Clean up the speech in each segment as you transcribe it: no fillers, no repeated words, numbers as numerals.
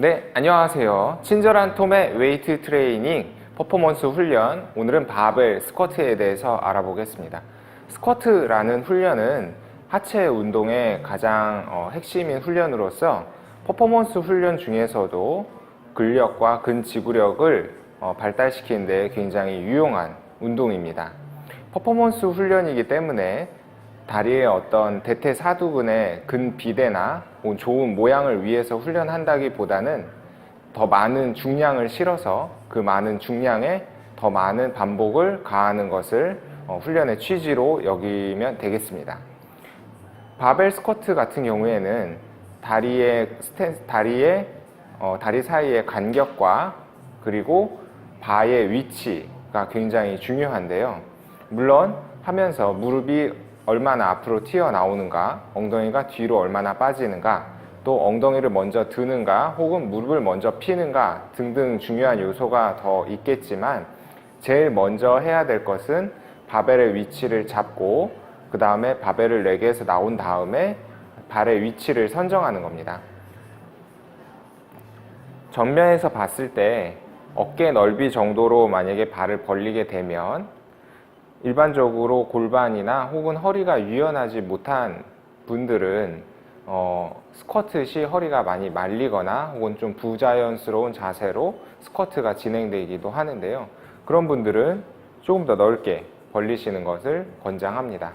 네, 안녕하세요. 친절한 톰의 웨이트 트레이닝 퍼포먼스 훈련, 오늘은 바벨 스쿼트에 대해서 알아보겠습니다. 스쿼트라는 훈련은 하체 운동의 가장 핵심인 훈련으로서 퍼포먼스 훈련 중에서도 근력과 근지구력을 발달시키는 데 굉장히 유용한 운동입니다. 퍼포먼스 훈련이기 때문에 다리의 어떤 대퇴사두근의 근비대나 좋은 모양을 위해서 훈련한다기보다는 더 많은 중량을 실어서 그 많은 중량에 더 많은 반복을 가하는 것을 훈련의 취지로 여기면 되겠습니다. 바벨 스쿼트 같은 경우에는 다리 사이의 간격과 그리고 바의 위치가 굉장히 중요한데요. 물론 하면서 무릎이 얼마나 앞으로 튀어나오는가, 엉덩이가 뒤로 얼마나 빠지는가, 또 엉덩이를 먼저 드는가 혹은 무릎을 먼저 피는가 등등 중요한 요소가 더 있겠지만, 제일 먼저 해야 될 것은 바벨의 위치를 잡고 그 다음에 바벨을 4개에서 나온 다음에 발의 위치를 선정하는 겁니다. 정면에서 봤을 때 어깨 넓이 정도로 만약에 발을 벌리게 되면 일반적으로 골반이나 혹은 허리가 유연하지 못한 분들은 스쿼트 시 허리가 많이 말리거나 혹은 좀 부자연스러운 자세로 스쿼트가 진행되기도 하는데요. 그런 분들은 조금 더 넓게 벌리시는 것을 권장합니다.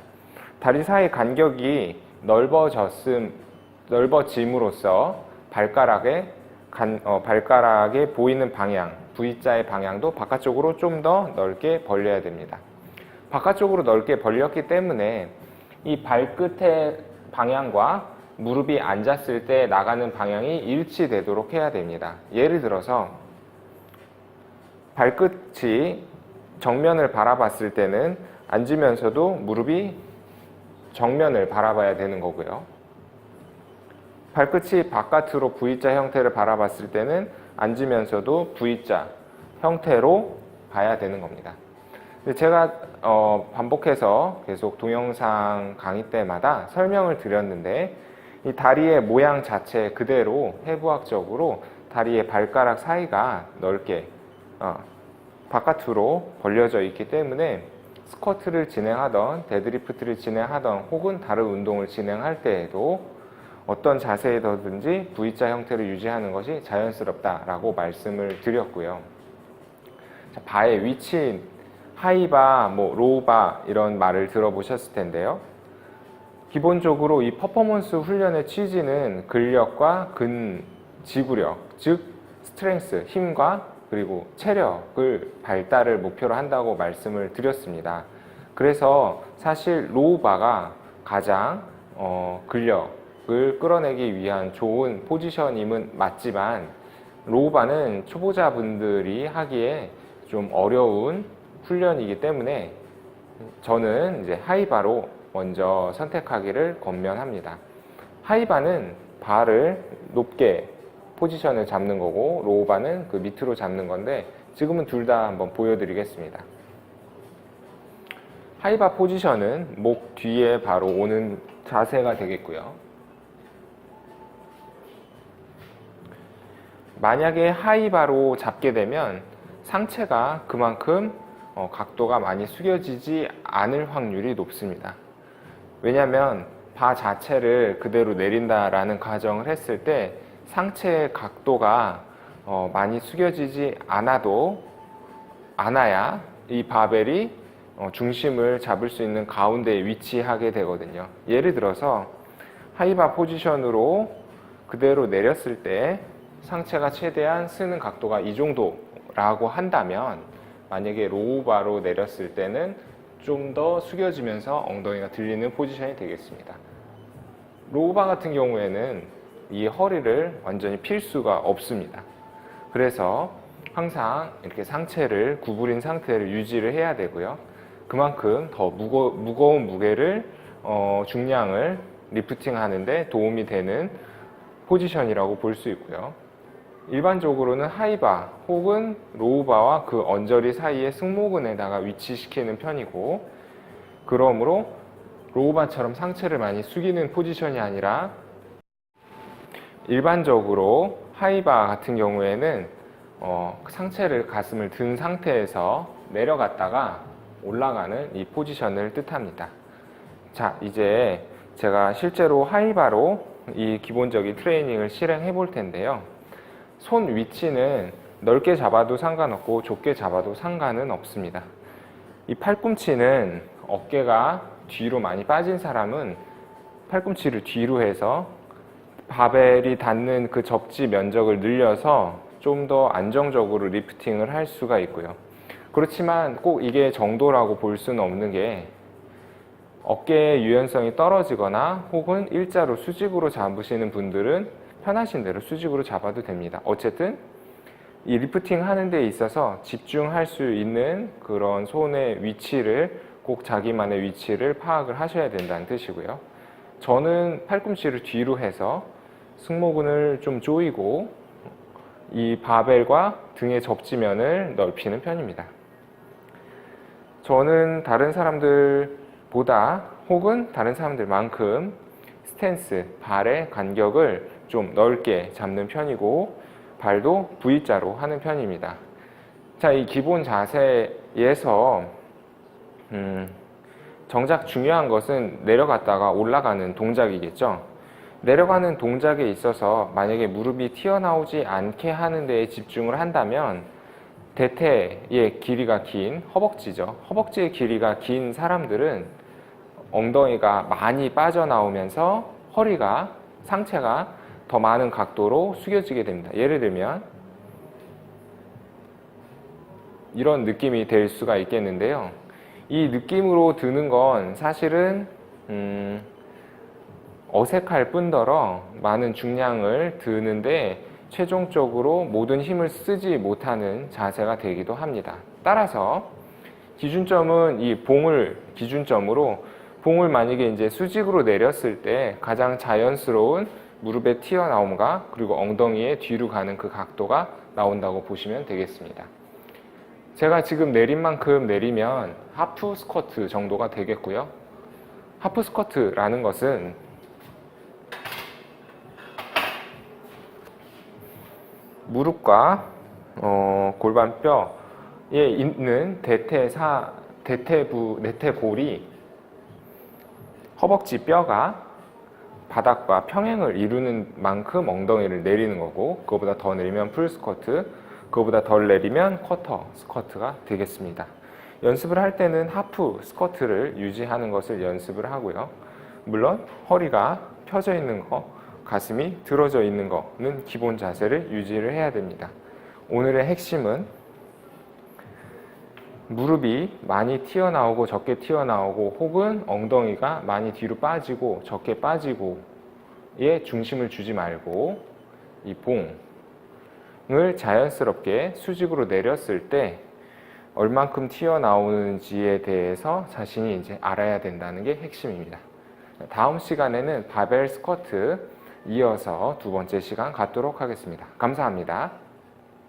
다리 사이 간격이 넓어짐으로써 발가락에 보이는 방향, V자의 방향도 바깥쪽으로 좀 더 넓게 벌려야 됩니다. 바깥쪽으로 넓게 벌렸기 때문에 이 발끝의 방향과 무릎이 앉았을 때 나가는 방향이 일치되도록 해야 됩니다. 예를 들어서 발끝이 정면을 바라봤을 때는 앉으면서도 무릎이 정면을 바라봐야 되는 거고요. 발끝이 바깥으로 V자 형태를 바라봤을 때는 앉으면서도 V자 형태로 봐야 되는 겁니다. 제가 반복해서 계속 동영상 강의 때마다 설명을 드렸는데, 이 다리의 모양 자체 그대로 해부학적으로 다리의 발가락 사이가 넓게 바깥으로 벌려져 있기 때문에 스쿼트를 진행하던 데드리프트를 진행하던 혹은 다른 운동을 진행할 때에도 어떤 자세에서든지 V자 형태를 유지하는 것이 자연스럽다라고 말씀을 드렸고요. 바의 위치, 하이바, 로우바 이런 말을 들어보셨을 텐데요. 기본적으로 이 퍼포먼스 훈련의 취지는 근력과 근지구력, 즉 스트렝스, 힘과 그리고 체력을 발달을 목표로 한다고 말씀을 드렸습니다. 그래서 사실 로우바가 가장 근력을 끌어내기 위한 좋은 포지션임은 맞지만, 로우바는 초보자분들이 하기에 좀 어려운 훈련이기 때문에 저는 이제 하이바로 먼저 선택하기를 권면합니다. 하이바는 발을 높게 포지션을 잡는 거고, 로우바는 그 밑으로 잡는 건데, 지금은 둘 다 한번 보여드리겠습니다. 하이바 포지션은 목 뒤에 바로 오는 자세가 되겠고요. 만약에 하이바로 잡게 되면 상체가 그만큼 각도가 많이 숙여지지 않을 확률이 높습니다. 왜냐하면 바 자체를 그대로 내린다라는 가정을 했을 때 상체의 각도가 많이 숙여지지 않아야 이 바벨이 중심을 잡을 수 있는 가운데에 위치하게 되거든요. 예를 들어서 하이바 포지션으로 그대로 내렸을 때 상체가 최대한 쓰는 각도가 이 정도라고 한다면, 만약에 로우바로 내렸을 때는 좀 더 숙여지면서 엉덩이가 들리는 포지션이 되겠습니다. 로우바 같은 경우에는 이 허리를 완전히 필 수가 없습니다. 그래서 항상 이렇게 상체를 구부린 상태를 유지를 해야 되고요. 그만큼 더 무거운 무게를 중량을 리프팅 하는데 도움이 되는 포지션이라고 볼 수 있고요. 일반적으로는 하이바 혹은 로우바와 그 언저리 사이에 승모근에다가 위치시키는 편이고, 그러므로 로우바처럼 상체를 많이 숙이는 포지션이 아니라 일반적으로 하이바 같은 경우에는 상체를 가슴을 든 상태에서 내려갔다가 올라가는 이 포지션을 뜻합니다. 자, 이제 제가 실제로 하이바로 이 기본적인 트레이닝을 실행해 볼 텐데요. 손 위치는 넓게 잡아도 상관없고 좁게 잡아도 상관은 없습니다. 이 팔꿈치는 어깨가 뒤로 많이 빠진 사람은 팔꿈치를 뒤로 해서 바벨이 닿는 그 접지 면적을 늘려서 좀 더 안정적으로 리프팅을 할 수가 있고요. 그렇지만 꼭 이게 정도라고 볼 수는 없는 게 어깨의 유연성이 떨어지거나 혹은 일자로 수직으로 잡으시는 분들은 편하신 대로 수직으로 잡아도 됩니다. 어쨌든 이 리프팅 하는 데 있어서 집중할 수 있는 그런 손의 위치를 꼭 자기만의 위치를 파악을 하셔야 된다는 뜻이고요. 저는 팔꿈치를 뒤로 해서 승모근을 좀 조이고 이 바벨과 등의 접지면을 넓히는 편입니다. 저는 다른 사람들보다 혹은 다른 사람들만큼 스탠스, 발의 간격을 좀 넓게 잡는 편이고 발도 V자로 하는 편입니다. 자, 이 기본 자세에서 정작 중요한 것은 내려갔다가 올라가는 동작이겠죠. 내려가는 동작에 있어서 만약에 무릎이 튀어나오지 않게 하는 데에 집중을 한다면 대퇴의 길이가 긴 허벅지죠. 허벅지의 길이가 긴 사람들은 엉덩이가 많이 빠져나오면서 허리가, 상체가 더 많은 각도로 숙여지게 됩니다. 예를 들면 이런 느낌이 될 수가 있겠는데요. 이 느낌으로 드는 건 사실은 어색할 뿐더러 많은 중량을 드는데 최종적으로 모든 힘을 쓰지 못하는 자세가 되기도 합니다. 따라서 기준점은 이 봉을 기준점으로 봉을 만약에 이제 수직으로 내렸을 때 가장 자연스러운 무릎의 튀어나옴과 그리고 엉덩이의 뒤로 가는 그 각도가 나온다고 보시면 되겠습니다. 제가 지금 내린 만큼 내리면 하프 스쿼트 정도가 되겠고요. 하프 스쿼트라는 것은 무릎과 골반뼈에 있는 내태볼이 허벅지 뼈가 바닥과 평행을 이루는 만큼 엉덩이를 내리는 거고, 그거보다 더 내리면 풀 스쿼트, 그거보다 덜 내리면 쿼터 스쿼트가 되겠습니다. 연습을 할 때는 하프 스쿼트를 유지하는 것을 연습을 하고요. 물론 허리가 펴져 있는 거, 가슴이 들어져 있는 거는 기본 자세를 유지를 해야 됩니다. 오늘의 핵심은 무릎이 많이 튀어나오고 적게 튀어나오고 혹은 엉덩이가 많이 뒤로 빠지고 적게 빠지고에 중심을 주지 말고 이 봉을 자연스럽게 수직으로 내렸을 때 얼만큼 튀어나오는지에 대해서 자신이 이제 알아야 된다는 게 핵심입니다. 다음 시간에는 바벨 스쿼트 이어서 두 번째 시간 갖도록 하겠습니다. 감사합니다.